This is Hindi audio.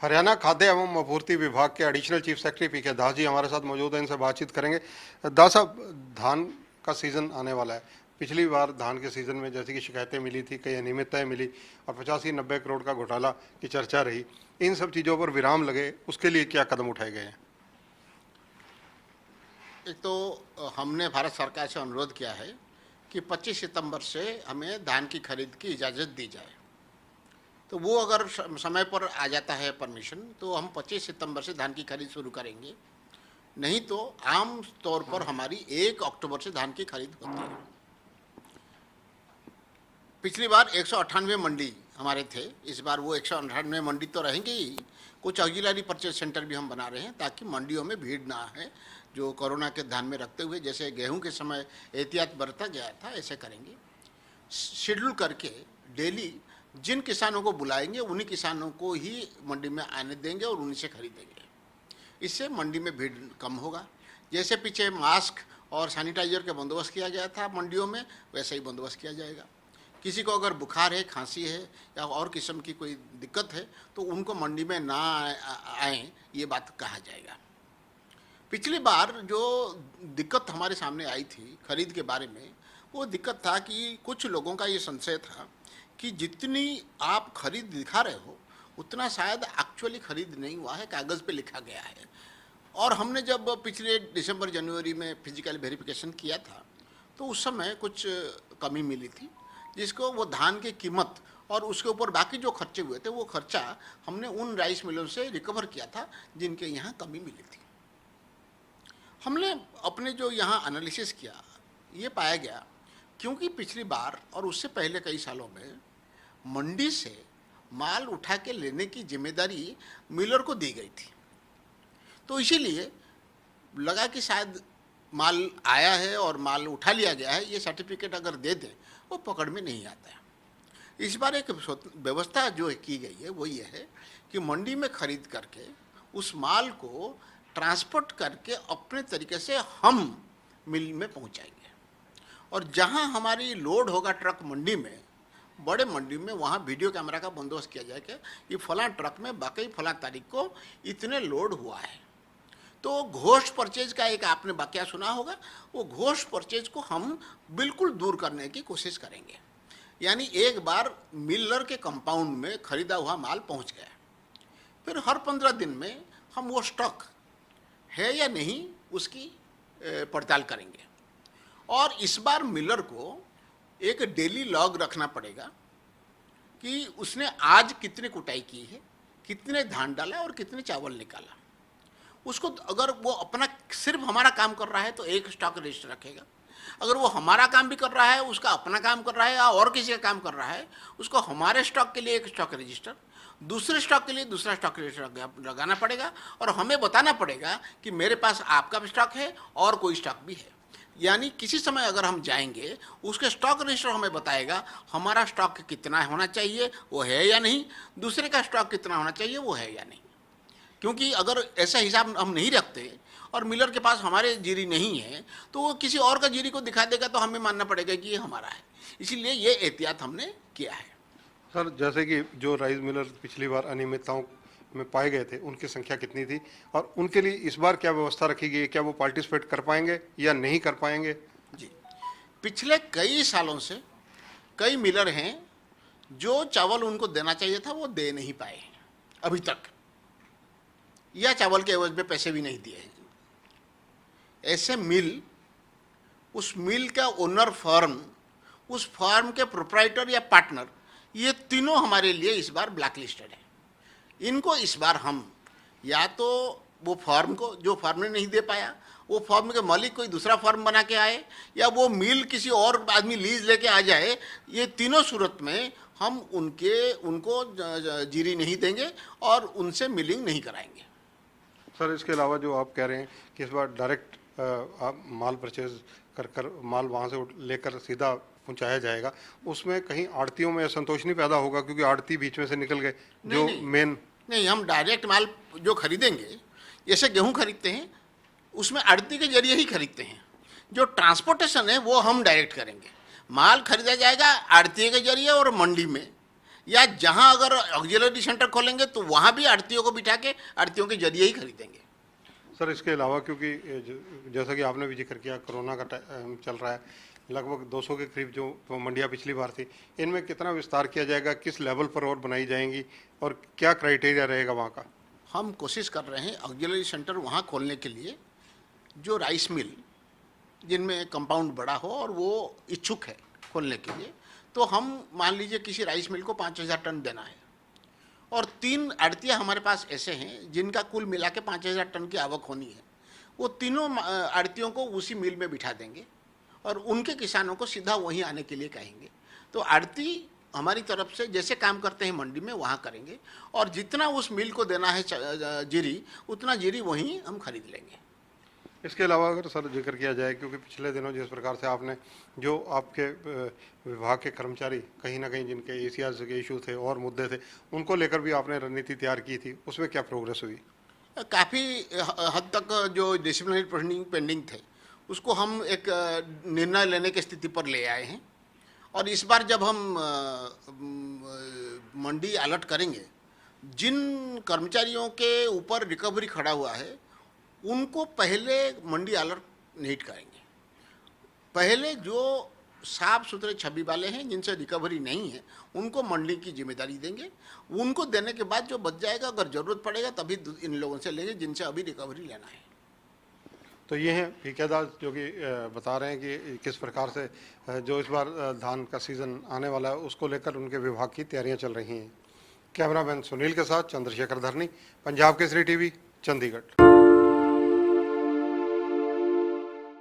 हरियाणा खाद्य एवं आपूर्ति विभाग के एडिशनल चीफ सेक्रेटरी पी के दास जी हमारे साथ मौजूद हैं, इनसे बातचीत करेंगे। दास साहब, धान का सीज़न आने वाला है। पिछली बार धान के सीज़न में जैसे कि शिकायतें मिली थी, कई अनियमितताएं मिली और 85-90 करोड़ का घोटाला की चर्चा रही। इन सब चीज़ों पर विराम लगे, उसके लिए क्या कदम उठाए गए हैं? एक तो हमने भारत सरकार से अनुरोध किया है कि 25 सितंबर से हमें धान की खरीद की इजाज़त दी जाए। तो वो अगर समय पर आ जाता है परमिशन, तो हम 25 सितंबर से धान की खरीद शुरू करेंगे। नहीं तो आम तौर पर हमारी 1 अक्टूबर से धान की खरीद होती है। पिछली बार 198 मंडी हमारे थे, इस बार वो 198 मंडी तो रहेंगे ही। कुछ ऑक्सिलरी परचेज सेंटर भी हम बना रहे हैं ताकि मंडियों में भीड़ ना है, जो कोरोना के ध्यान में रखते हुए जैसे गेहूं के समय एहतियात बरता गया था ऐसे करेंगे। शेड्यूल करके डेली जिन किसानों को बुलाएंगे उन्हीं किसानों को ही मंडी में आने देंगे और उन्हीं से खरीदेंगे। इससे मंडी में भीड़ कम होगा। जैसे पीछे मास्क और सैनिटाइजर का बंदोबस्त किया गया था मंडियों में, वैसे ही बंदोबस्त किया जाएगा। किसी को अगर बुखार है, खांसी है या और किस्म की कोई दिक्कत है तो उनको मंडी में ना आए, ये बात कहा जाएगा। पिछली बार जो दिक्कत हमारे सामने आई थी खरीद के बारे में, वो दिक्कत था कि कुछ लोगों का ये संशय था कि जितनी आप खरीद दिखा रहे हो उतना शायद एक्चुअली खरीद नहीं हुआ है, कागज़ पे लिखा गया है। और हमने जब पिछले दिसंबर जनवरी में फिजिकल वेरिफिकेशन किया था तो उस समय कुछ कमी मिली थी, जिसको वो धान की कीमत और उसके ऊपर बाकी जो खर्चे हुए थे वो खर्चा हमने उन राइस मिलों से रिकवर किया था जिनके यहाँ कमी मिली थी। हमने अपने जो यहाँ एनालिसिस किया, ये पाया गया क्योंकि पिछली बार और उससे पहले कई सालों में मंडी से माल उठा के लेने की जिम्मेदारी मिलर को दी गई थी। तो इसीलिए लगा कि शायद माल आया है और माल उठा लिया गया है, ये सर्टिफिकेट अगर दे दें वो पकड़ में नहीं आता है। इस बार एक व्यवस्था जो की गई है वो ये है कि मंडी में खरीद करके उस माल को ट्रांसपोर्ट करके अपने तरीके से हम मिल में पहुंचाएंगे और जहां हमारी लोड होगा ट्रक मंडी में, बड़े मंडी में, वहाँ वीडियो कैमरा का बंदोबस्त किया जाएगा कि फलां ट्रक में बाकी फलां तारीख को इतने लोड हुआ है। तो घोष परचेज का एक आपने वाकया सुना होगा, वो घोष परचेज को हम बिल्कुल दूर करने की कोशिश करेंगे। यानी एक बार मिलर के कंपाउंड में खरीदा हुआ माल पहुंच गया, फिर हर 15 दिन में हम वो स्टॉक है या नहीं उसकी पड़ताल करेंगे। और इस बार मिलर को एक डेली लॉग रखना पड़ेगा कि उसने आज कितनी कुटाई की है, कितने धान डाला और कितने चावल निकाला। उसको अगर वो अपना सिर्फ हमारा काम कर रहा है तो एक स्टॉक रजिस्टर रखेगा, अगर वो हमारा काम भी कर रहा है, उसका अपना काम कर रहा है या और किसी का काम कर रहा है, उसको हमारे स्टॉक के लिए एक स्टॉक रजिस्टर, दूसरे स्टॉक के लिए दूसरा स्टॉक रजिस्टर लगाना पड़ेगा और हमें बताना पड़ेगा कि मेरे पास आपका भी स्टॉक है और कोई स्टॉक भी है। यानी किसी समय अगर हम जाएंगे, उसके स्टॉक रजिस्टर हमें बताएगा हमारा स्टॉक कितना होना चाहिए वो है या नहीं, दूसरे का स्टॉक कितना होना चाहिए वो है या नहीं। क्योंकि अगर ऐसा हिसाब हम नहीं रखते और मिलर के पास हमारे जीरी नहीं है तो वो किसी और का जीरी को दिखा देगा तो हमें मानना पड़ेगा कि ये हमारा है। इसीलिए ये एहतियात हमने किया है। सर, जैसे कि जो राइस मिलर पिछली बार अनियमितताओं में पाए गए थे, उनकी संख्या कितनी थी और उनके लिए इस बार क्या व्यवस्था रखी गई है? क्या वो पार्टिसिपेट कर पाएंगे या नहीं कर पाएंगे? जी, पिछले कई सालों से कई मिलर हैं जो चावल उनको देना चाहिए था वो दे नहीं पाए अभी तक, या चावल के एवज में पैसे भी नहीं दिए हैं। ऐसे मिल, उस मिल का ओनर फर्म, उस फर्म के प्रोप्राइटर या पार्टनर, ये तीनों हमारे लिए इस बार ब्लैक लिस्टेड है। इनको इस बार हम या तो वो फर्म को, जो फर्म ने नहीं दे पाया, वो फर्म के मालिक कोई दूसरा फर्म बना के आए या वो मिल किसी और आदमी लीज लेके आ जाए, ये तीनों सूरत में हम उनको जीरी नहीं देंगे और उनसे मिलिंग नहीं कराएंगे। सर, इसके अलावा जो आप कह रहे हैं कि इस बार डायरेक्ट आप माल परचेज कर माल वहाँ से लेकर सीधा पहुँचाया जाएगा, उसमें कहीं आड़तियों में असंतोष नहीं पैदा होगा क्योंकि आड़ती बीच में से निकल गए जो मेन? नहीं, हम डायरेक्ट माल जो खरीदेंगे, जैसे गेहूं खरीदते हैं उसमें आड़ती के जरिए ही खरीदते हैं। जो ट्रांसपोर्टेशन है वो हम डायरेक्ट करेंगे। माल खरीदा जाएगा आड़ती के जरिए और मंडी में, या जहां अगर ऑक्सिलरी सेंटर खोलेंगे तो वहां भी आड़तियों को बिठा के आड़तियों के जरिए ही खरीदेंगे। सर इसके अलावा क्योंकि जैसा कि आपने भी जिक्र किया कोरोना का चल रहा है, लगभग 200 के करीब जो मंडियां पिछली बार थी, इनमें कितना विस्तार किया जाएगा, किस लेवल पर और बनाई जाएंगी और क्या क्राइटेरिया रहेगा वहाँ का? हम कोशिश कर रहे हैं ऑक्सिलरी सेंटर वहां खोलने के लिए जो राइस मिल जिनमें कंपाउंड बड़ा हो और वो इच्छुक है खोलने के लिए, तो हम मान लीजिए किसी राइस मिल को 5,000 टन देना है और 3 आड़तियाँ हमारे पास ऐसे हैं जिनका कुल मिला के 5,000 टन की आवक होनी है। वो तीनों आड़तियों को उसी मिल में बिठा देंगे और उनके किसानों को सीधा वहीं आने के लिए कहेंगे। तो आड़ती हमारी तरफ से जैसे काम करते हैं मंडी में वहाँ करेंगे और जितना उस मिल को देना है जीरी, उतना जीरी वहीं हम खरीद लेंगे। इसके अलावा अगर सर जिक्र किया जाए, क्योंकि पिछले दिनों जिस प्रकार से आपने जो आपके विभाग के कर्मचारी कहीं ना कहीं जिनके एशियाज के इशू थे और मुद्दे थे, उनको लेकर भी आपने रणनीति तैयार की थी, उसमें क्या प्रोग्रेस हुई? काफ़ी हद तक जो डिसिप्लिनरी प्रोसीडिंग पेंडिंग थे उसको हम एक निर्णय लेने की स्थिति पर ले आए हैं और इस बार जब हम मंडी अलर्ट करेंगे, जिन कर्मचारियों के ऊपर रिकवरी खड़ा हुआ है उनको पहले मंडी अलर्ट नहीं करेंगे। पहले जो साफ सुथरे छवि वाले हैं जिनसे रिकवरी नहीं है उनको मंडी की जिम्मेदारी देंगे। उनको देने के बाद जो बच जाएगा अगर ज़रूरत पड़ेगा तभी इन लोगों से लेंगे जिनसे अभी रिकवरी लेना है। तो ये हैं ठेकेदार जो कि बता रहे हैं कि किस प्रकार से जो इस बार धान का सीज़न आने वाला है उसको लेकर उनके विभाग की तैयारियां चल रही हैं। कैमरामैन सुनील के साथ चंद्रशेखर धरनी, पंजाब केसरी टीवी, चंडीगढ़।